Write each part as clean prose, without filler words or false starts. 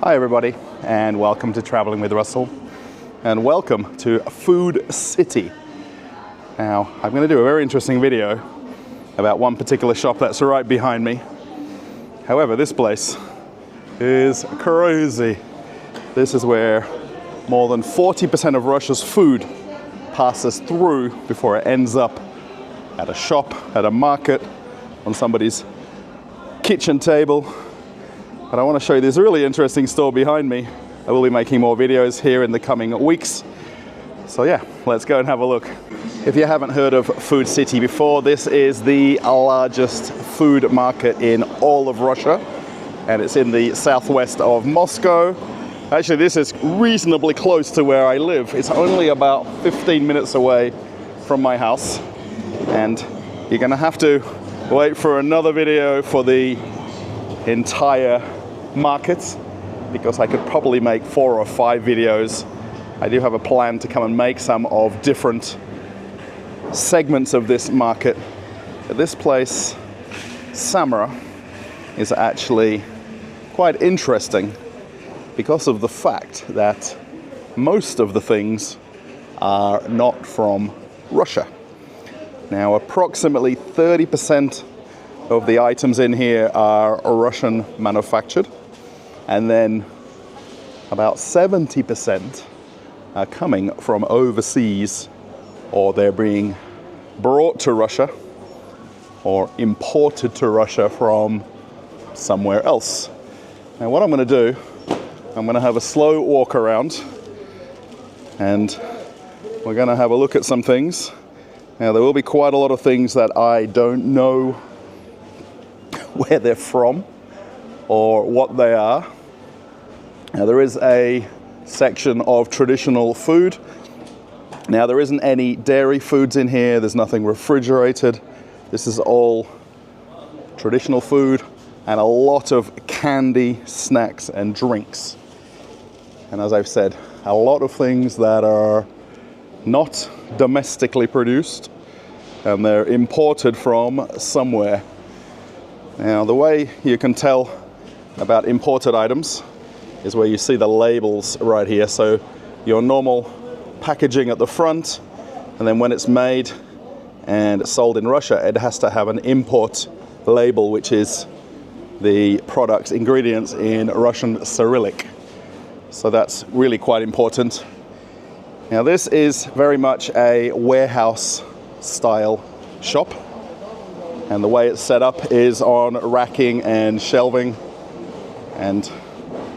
Hi everybody, and welcome to Traveling with Russell, and welcome to Food City. Now, I'm going to do a very interesting video about one particular shop that's right behind me. However, this place is crazy. This is where more than 40% of Russia's food passes through before it ends up at a shop, at a market, on somebody's kitchen table. But I want to show you this really interesting store behind me. I will be making more videos here in the coming weeks. So yeah, let's go and have a look. If you haven't heard of Food City before, this is the largest food market in all of Russia. And it's in the southwest of Moscow. Actually, this is reasonably close to where I live. It's only about 15 minutes away from my house. And you're gonna have to wait for another video for the entire market, because I could probably make 4 or 5 videos. I do have a plan to come and make some of different segments of this market. But this place, Samra, is actually quite interesting because of the fact that most of the things are not from Russia. Now, approximately 30% of the items in here are Russian manufactured, and then about 70% are coming from overseas, or they're being brought to Russia or imported to Russia from somewhere else. Now what I'm going to do, I'm going to have a slow walk around and we're going to have a look at some things. Now there will be quite a lot of things that I don't know where they're from or what they are. Now there is a section of traditional food. Now there isn't any dairy foods in here, there's nothing refrigerated. This is all traditional food and a lot of candy, snacks and drinks. And as I've said, a lot of things that are not domestically produced and they're imported from somewhere. Now the way you can tell about imported items is where you see the labels right here. So your normal packaging at the front, and then when it's made and sold in Russia, it has to have an import label, which is the product's ingredients in Russian Cyrillic. So that's really quite important. Now this is very much a warehouse style shop, and the way it's set up is on racking and shelving, and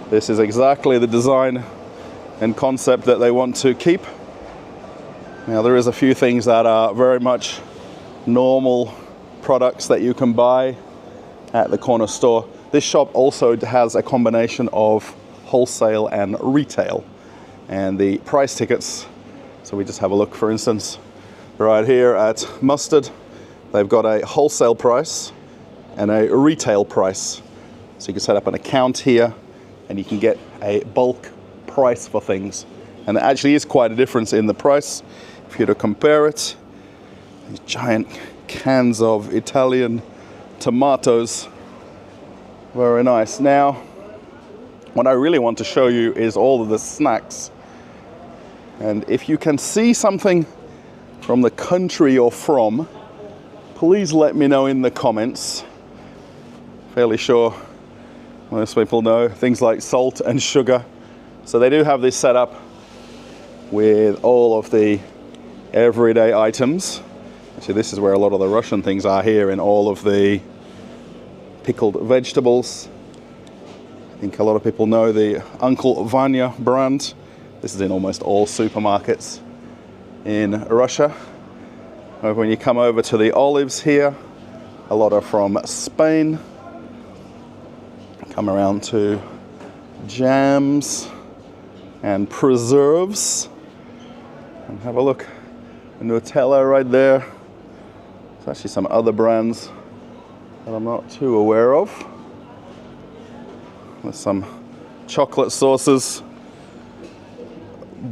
this is exactly the design and concept that they want to keep. Now there is a few things that are very much normal products that you can buy at the corner store. This shop also has a combination of wholesale and retail, and the price tickets, so we just have a look. For instance, right here at mustard, they've got a wholesale price and a retail price. So you can set up an account here and you can get a bulk price for things. And there actually is quite a difference in the price. If you were to compare it, these giant cans of Italian tomatoes, very nice. Now, what I really want to show you is all of the snacks. And if you can see something from the country you're from, please let me know in the comments. Fairly sure most people know things like salt and sugar. So they do have this set up with all of the everyday items. Actually, this is where a lot of the Russian things are here, in all of the pickled vegetables. I think a lot of people know the Uncle Vanya brand. This is in almost all supermarkets in Russia. However, when you come over to the olives here, a lot are from Spain. Come around to jams and preserves. And have a look, Nutella right there. There's actually some other brands that I'm not too aware of. There's some chocolate sauces,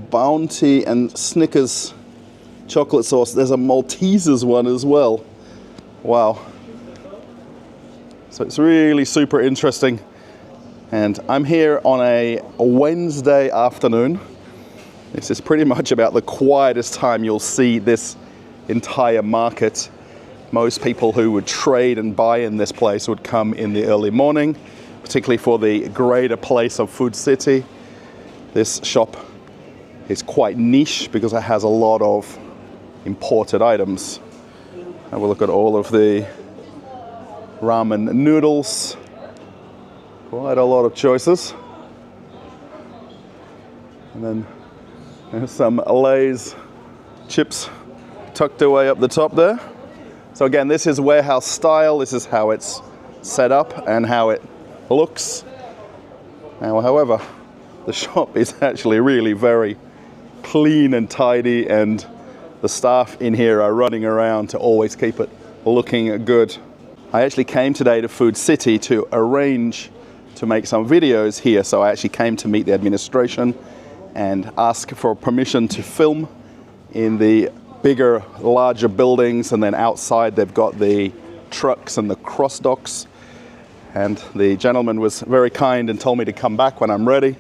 Bounty and Snickers chocolate sauce. There's a Maltesers one as well. Wow. So it's really super interesting. And I'm here on a Wednesday afternoon. This is pretty much about the quietest time you'll see this entire market. Most people who would trade and buy in this place would come in the early morning, particularly for the greater place of Food City. This shop is quite niche because it has a lot of imported items. Have a look at all of the ramen noodles. Quite a lot of choices. And then there's some Lay's chips tucked away up the top there. So again, this is warehouse style. This is how it's set up and how it looks. Now, however, the shop is actually really very clean and tidy, and the staff in here are running around to always keep it looking good. I actually came today to Food City to arrange to make some videos here, so I actually came to meet the administration and ask for permission to film in the bigger, larger buildings, and then outside they've got the trucks and the cross docks. And the gentleman was very kind and told me to come back when I'm ready,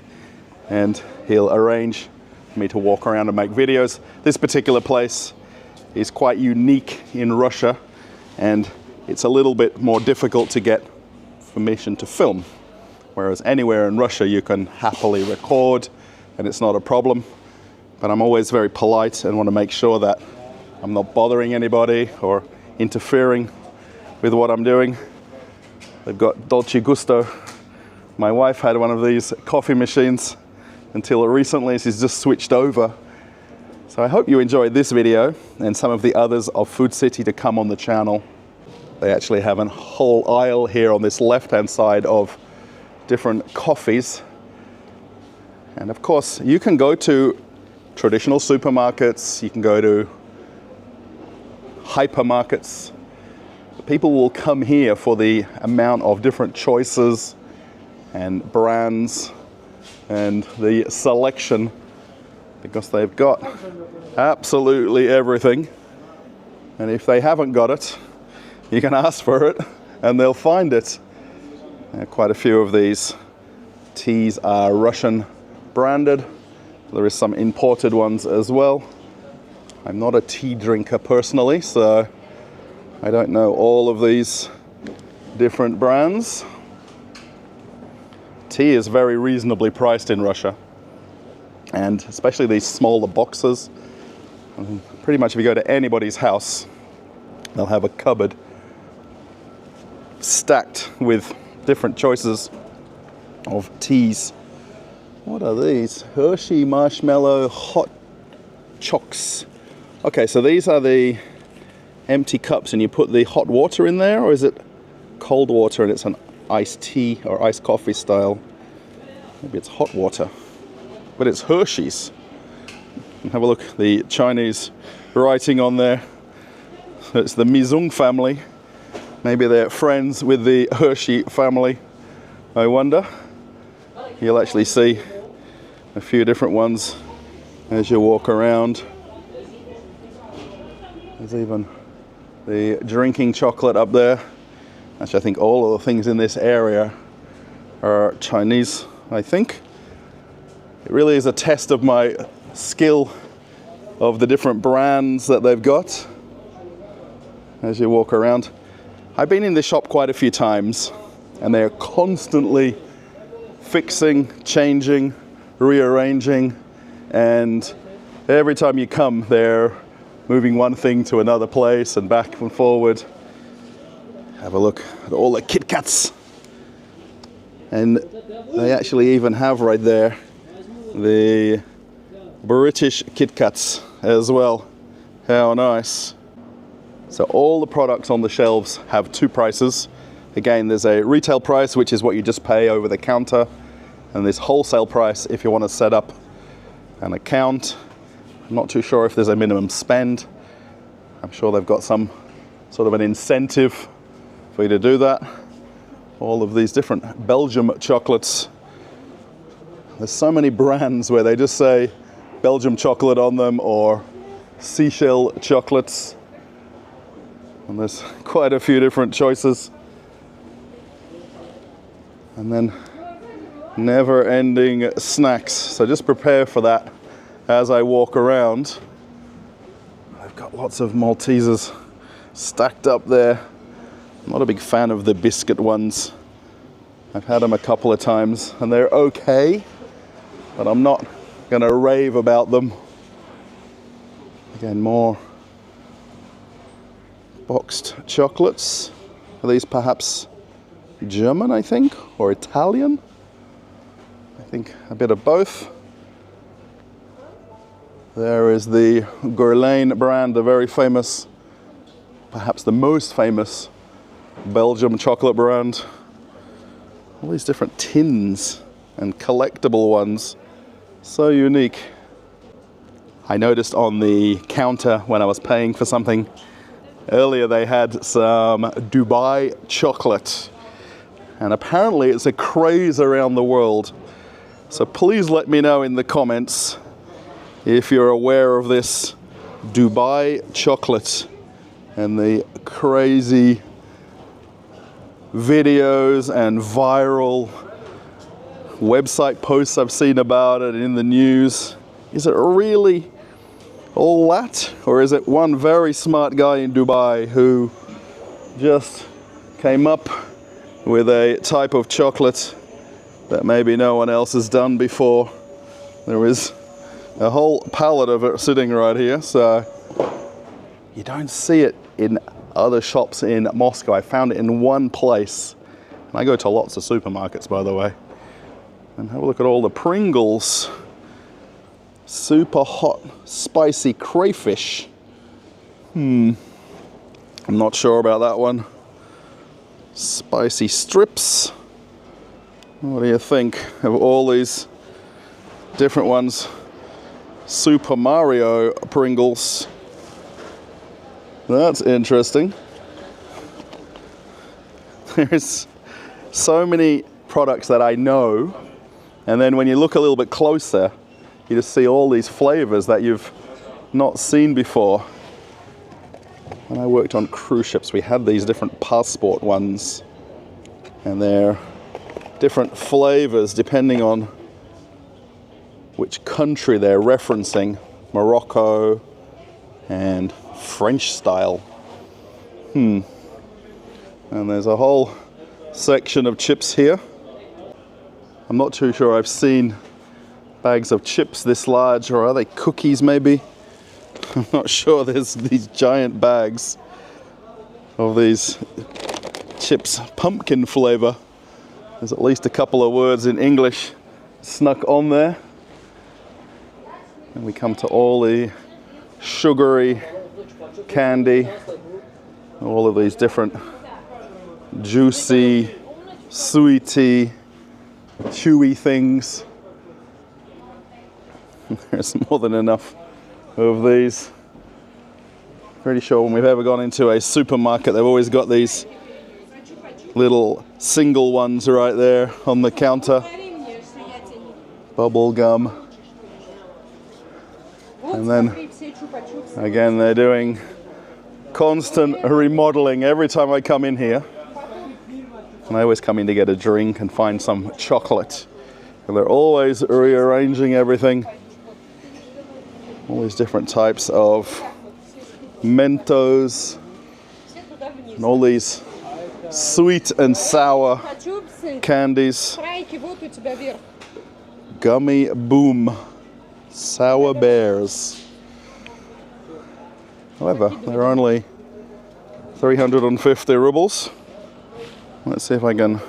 and he'll arrange for me to walk around and make videos. This particular place is quite unique in Russia, and it's a little bit more difficult to get permission to film. Whereas anywhere in Russia you can happily record and it's not a problem. But I'm always very polite and want to make sure that I'm not bothering anybody or interfering with what I'm doing. They've got Dolce Gusto. My wife had one of these coffee machines until recently. She's just switched over. So I hope you enjoyed this video and some of the others of Food City to come on the channel. They actually have a whole aisle here on this left-hand side of different coffees. And of course, you can go to traditional supermarkets, you can go to hypermarkets. People will come here for the amount of different choices and brands and the selection, because they've got absolutely everything. And if they haven't got it, you can ask for it and they'll find it. Quite a few of these teas are Russian branded. There is some imported ones as well. I'm not a tea drinker personally, so I don't know all of these different brands. Tea is very reasonably priced in Russia, and especially these smaller boxes. Pretty much if you go to anybody's house, they'll have a cupboard stacked with different choices of teas. What are these? Hershey Marshmallow Hot Chocks. Okay, so these are the empty cups and you put the hot water in there, or is it cold water and it's an iced tea or iced coffee style? Maybe it's hot water, but it's Hershey's. Have a look, the Chinese writing on there. It's the Mizung family. Maybe they're friends with the Hershey family, I wonder. You'll actually see a few different ones as you walk around. There's even the drinking chocolate up there. Actually, I think all of the things in this area are Chinese, I think. It really is a test of my skill of the different brands that they've got as you walk around. I've been in this shop quite a few times, and they're constantly fixing, changing, rearranging, and every time you come, they're moving one thing to another place and back and forward. Have a look at all the Kit Kats. And they actually even have right there the British Kit Kats as well. How nice. So all the products on the shelves have two prices. Again, there's a retail price, which is what you just pay over the counter, and this wholesale price if you want to set up an account. I'm not too sure if there's a minimum spend. I'm sure they've got some sort of an incentive for you to do that. All of these different Belgium chocolates. There's so many brands where they just say Belgium chocolate on them or seashell chocolates. And there's quite a few different choices. And then never-ending snacks. So just prepare for that as I walk around. I've got lots of Maltesers stacked up there. I'm not a big fan of the biscuit ones. I've had them a couple of times and they're okay, but I'm not gonna rave about them. Again, more boxed chocolates. Are these perhaps German, I think, or Italian? I think a bit of both. There is the Guerlain brand, the very famous, perhaps the most famous Belgium chocolate brand. All these different tins and collectible ones, so unique. I noticed on the counter when I was paying for something earlier, they had some Dubai chocolate, and apparently it's a craze around the world. So please let me know in the comments if you're aware of this Dubai chocolate and the crazy videos and viral website posts I've seen about it in the news. Is it really all that? Or is it one very smart guy in Dubai who just came up with a type of chocolate that maybe no one else has done before? There is a whole pallet of it sitting right here, so you don't see it in other shops in Moscow. I found it in one place. And I go to lots of supermarkets, by the way. And have a look at all the Pringles. Super hot, spicy crayfish. I'm not sure about that one. Spicy strips. What do you think of all these different ones? Super Mario Pringles. That's interesting. There's so many products that I know, and then when you look a little bit closer, you just see all these flavors that you've not seen before. When I worked on cruise ships, we had these different passport ones, and they're different flavors depending on which country they're referencing. Morocco and French style. And there's a whole section of chips here. I'm not too sure I've seen bags of chips this large, or are they cookies maybe? I'm not sure. There's these giant bags of these chips, pumpkin flavor. There's at least a couple of words in English snuck on there. And we come to all the sugary candy, all of these different juicy, sweety, chewy things. There's more than enough of these. Pretty sure when we've ever gone into a supermarket, they've always got these little single ones right there on the counter. Bubble gum. And then again, they're doing constant remodeling every time I come in here. And I always come in to get a drink and find some chocolate. And they're always rearranging everything. All these different types of Mentos. And all these sweet and sour candies. Gummy Boom. Sour bears. However, they're only 350 rubles. Let's see if I can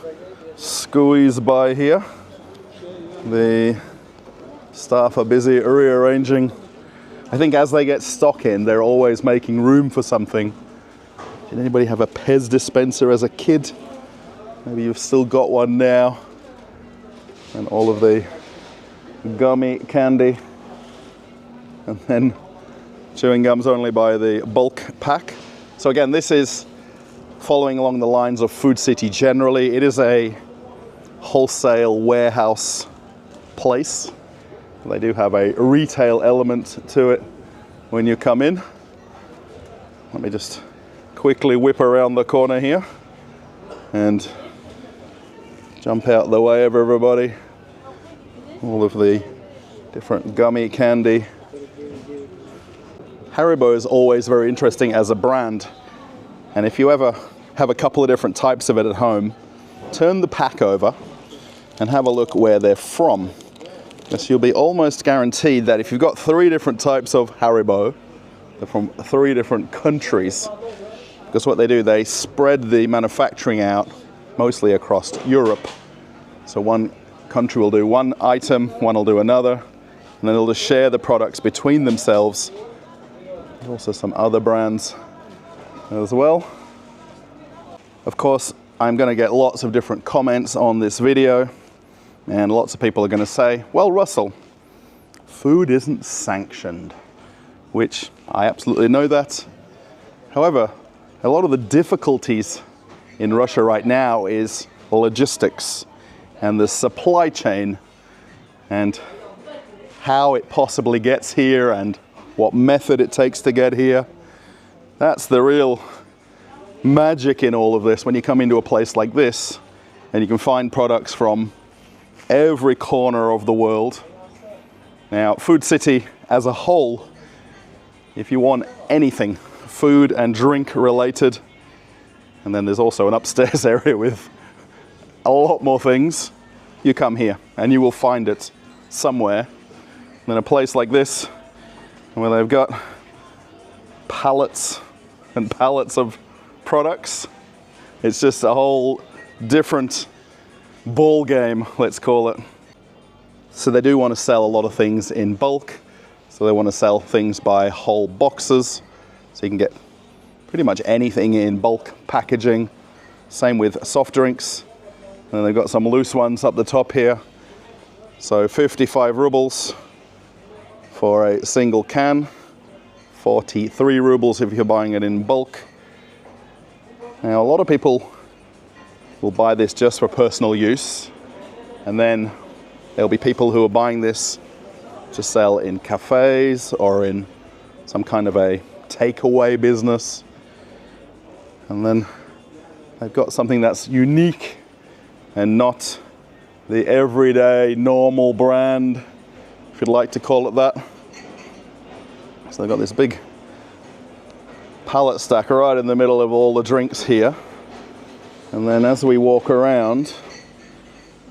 squeeze by here. The staff are busy rearranging. I think as they get stock in, they're always making room for something. Did anybody have a Pez dispenser as a kid? Maybe you've still got one now. And all of the gummy candy. And then chewing gums only by the bulk pack. So again, this is following along the lines of Food City generally. It is a wholesale warehouse place. They do have a retail element to it when you come in. Let me just quickly whip around the corner here and jump out the way of everybody. all of the different gummy candy. Haribo is always very interesting as a brand, and if you ever have a couple of different types of it at home, turn the pack over and have a look where they're from. Because you'll be almost guaranteed that if you've got 3 different types of Haribo, they're from 3 different countries. Because what they do, they spread the manufacturing out mostly across Europe. So one country will do one item, one will do another, and then they'll just share the products between themselves. There's also some other brands as well. Of course, I'm going to get lots of different comments on this video, and lots of people are going to say, well, Russell, food isn't sanctioned, which I absolutely know that. However, a lot of the difficulties in Russia right now is logistics and the supply chain and how it possibly gets here and what method it takes to get here. That's the real magic in all of this, when you come into a place like this and you can find products from every corner of the world. Now, Food City as a whole, if you want anything food and drink related, and then there's also an upstairs area with a lot more things, you come here and you will find it somewhere. And in a place like this, where they've got pallets and pallets of products, it's just a whole different ball game, let's call it. So they do want to sell a lot of things in bulk, so they want to sell things by whole boxes, so you can get pretty much anything in bulk packaging. Same with soft drinks, and then they've got some loose ones up the top here. So 55 rubles for a single can, 43 rubles if you're buying it in bulk. Now, a lot of people will buy this just for personal use, and then there'll be people who are buying this to sell in cafes or in some kind of a takeaway business. And then they've got something that's unique and not the everyday normal brand, if you'd like to call it that. So they've got this big pallet stack right in the middle of all the drinks here. And then as we walk around,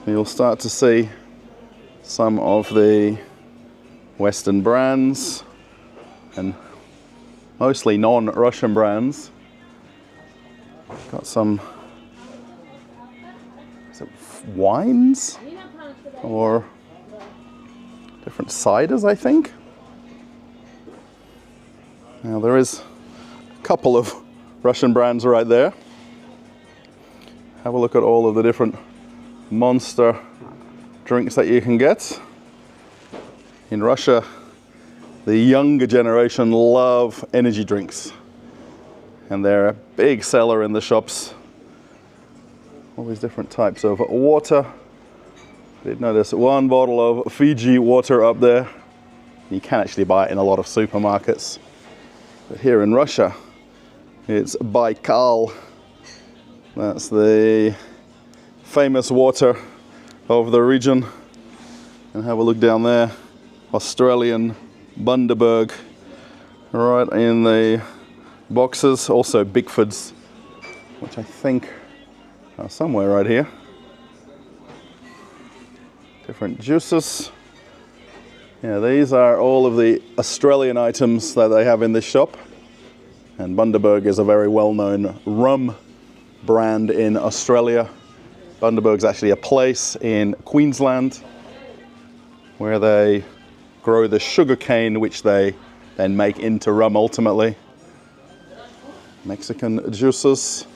you'll start to see some of the Western brands and mostly non-Russian brands. Got some, is it wines or different ciders, I think. Now there is a couple of Russian brands right there. Have a look at all of the different monster drinks that you can get. In Russia, the younger generation love energy drinks, and they're a big seller in the shops. All these different types of water. I did notice one bottle of Fiji water up there. You can actually buy it in a lot of supermarkets. But here in Russia, it's Baikal. That's the famous water of the region. And have a look down there. Australian Bundaberg right in the boxes. Also Bigford's, which I think are somewhere right here. Different juices. Yeah, these are all of the Australian items that they have in this shop. And Bundaberg is a very well-known rum brand in Australia. Bundaberg's actually a place in Queensland where they grow the sugar cane, which they then make into rum ultimately. Mexican juices.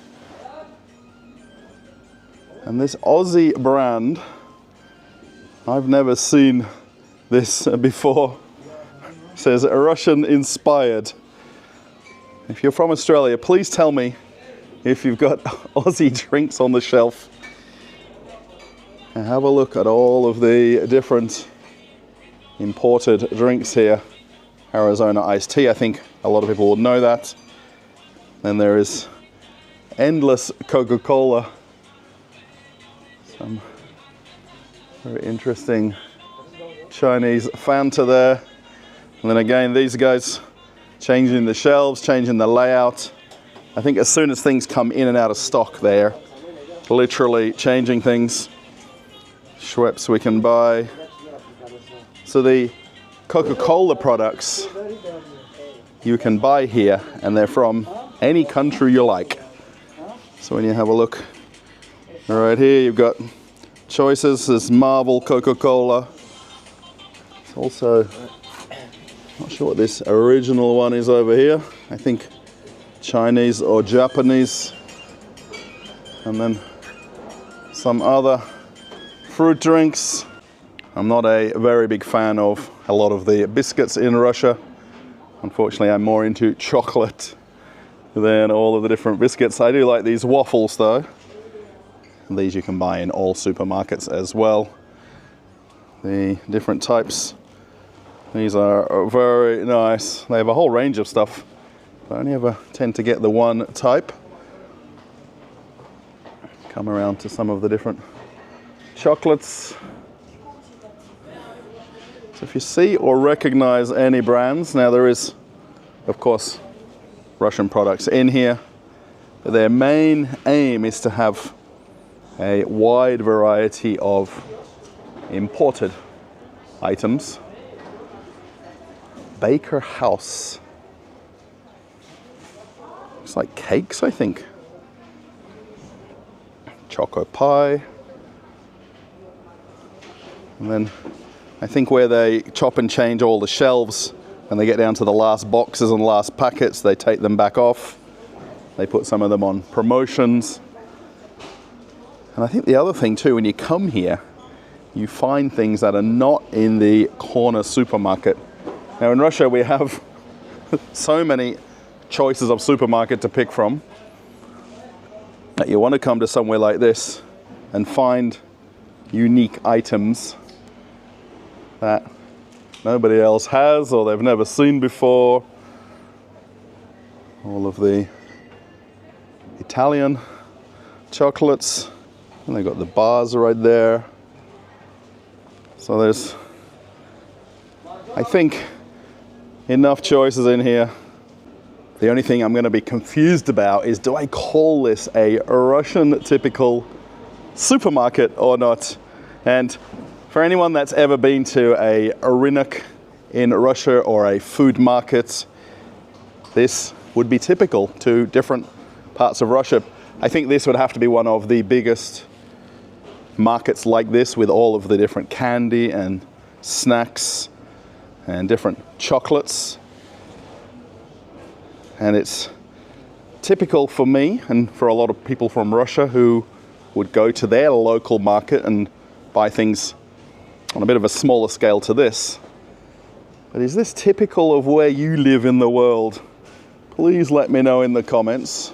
And this Aussie brand, I've never seen this before. It says Russian inspired. If you're from Australia, please tell me if you've got Aussie drinks on the shelf. And have a look at all of the different imported drinks here. Arizona iced tea, I think a lot of people will know that. Then there is endless Coca-Cola. Some very interesting Chinese Fanta there. And then again, these guys changing the shelves, changing the layout. I think as soon as things come in and out of stock, they're literally changing things. Schweppes we can buy. So the Coca-Cola products you can buy here, and they're from any country you like. So when you have a look right here, you've got choices. There's Marvel Coca-Cola. It's also, not sure what this original one is over here. I think Chinese or Japanese. And then some other fruit drinks. I'm not a very big fan of a lot of the biscuits in Russia. Unfortunately, I'm more into chocolate than all of the different biscuits. I do like these waffles though. And these you can buy in all supermarkets as well. The different types. These are very nice. They have a whole range of stuff. I only ever tend to get the one type. Come around to some of the different chocolates. So if you see or recognize any brands, now there is, of course, Russian products in here, but their main aim is to have a wide variety of imported items. Baker House. Looks like cakes, I think. Choco pie. And then I think where they chop and change all the shelves and they get down to the last boxes and last packets, they take them back off. They put some of them on promotions. And I think the other thing too, when you come here, you find things that are not in the corner supermarket. Now in Russia we have so many choices of supermarket to pick from that you want to come to somewhere like this and find unique items that nobody else has or they've never seen before. All of the Italian chocolates, and they've got the bars right there. So there's, I think, enough choices in here. The only thing I'm going to be confused about is, do I call this a Russian typical supermarket or not? And for anyone that's ever been to a rynok in Russia or a food market, this would be typical to different parts of Russia. I think this would have to be one of the biggest markets like this, with all of the different candy and snacks and different chocolates. And it's typical for me and for a lot of people from Russia who would go to their local market and buy things on a bit of a smaller scale to this. But is this typical of where you live in the world? Please let me know in the comments.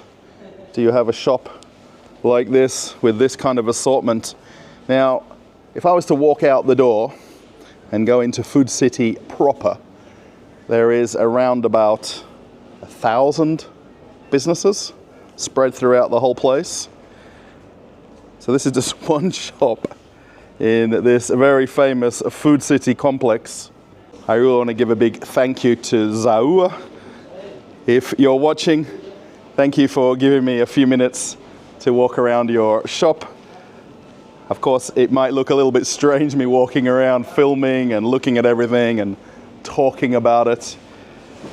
Do you have a shop like this with this kind of assortment? Now, if I was to walk out the door and go into Food City proper, there is around about 1,000 businesses spread throughout the whole place. So this is just one shop in this very famous Food City complex. I really want to give a big thank you to Zau. If you're watching, thank you for giving me a few minutes to walk around your shop. Of course, it might look a little bit strange me walking around filming and looking at everything and talking about it.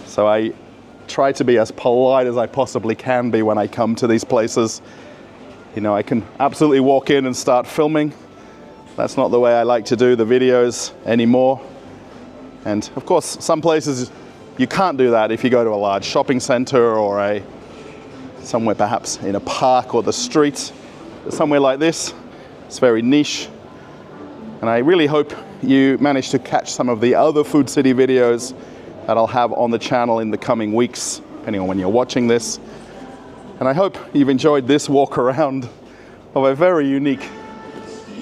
So I try to be as polite as I possibly can be when I come to these places. You know, I can absolutely walk in and start filming. That's not the way I like to do the videos anymore. And of course, some places you can't do that if you go to a large shopping center or somewhere perhaps in a park or the street. But somewhere like this, it's very niche. And I really hope you manage to catch some of the other Food City videos that I'll have on the channel in the coming weeks, depending on when you're watching this. And I hope you've enjoyed this walk around of a very unique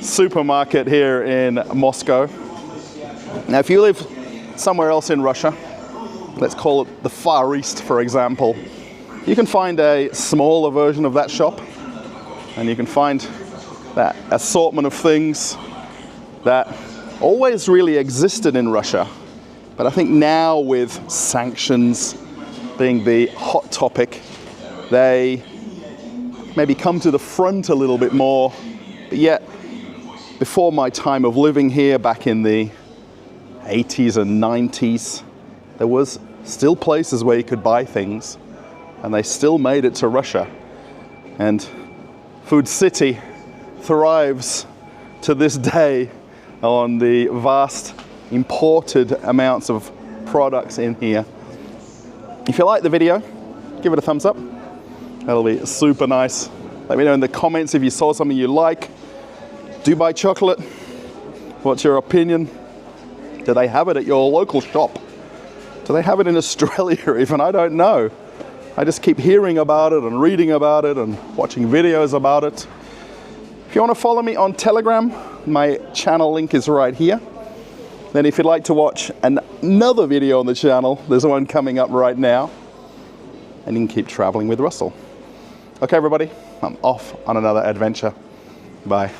supermarket here in Moscow. Now, if you live somewhere else in Russia, let's call it the Far East, for example, you can find a smaller version of that shop, and you can find that assortment of things that always really existed in Russia. But I think now with sanctions being the hot topic, they maybe come to the front a little bit more. But yet, before my time of living here back in the 80s and 90s, there was still places where you could buy things, and they still made it to Russia. And Food City thrives to this day on the vast imported amounts of products in here. If you like the video, give it a thumbs up. That'll be super nice. Let me know in the comments if you saw something you like. Do you buy chocolate? What's your opinion? Do they have it at your local shop? Do they have it in Australia even? I don't know. I just keep hearing about it and reading about it and watching videos about it. If you want to follow me on Telegram, my channel link is right here. Then if you'd like to watch another video on the channel, there's one coming up right now. And you can keep traveling with Russell. Okay, everybody, I'm off on another adventure. Bye.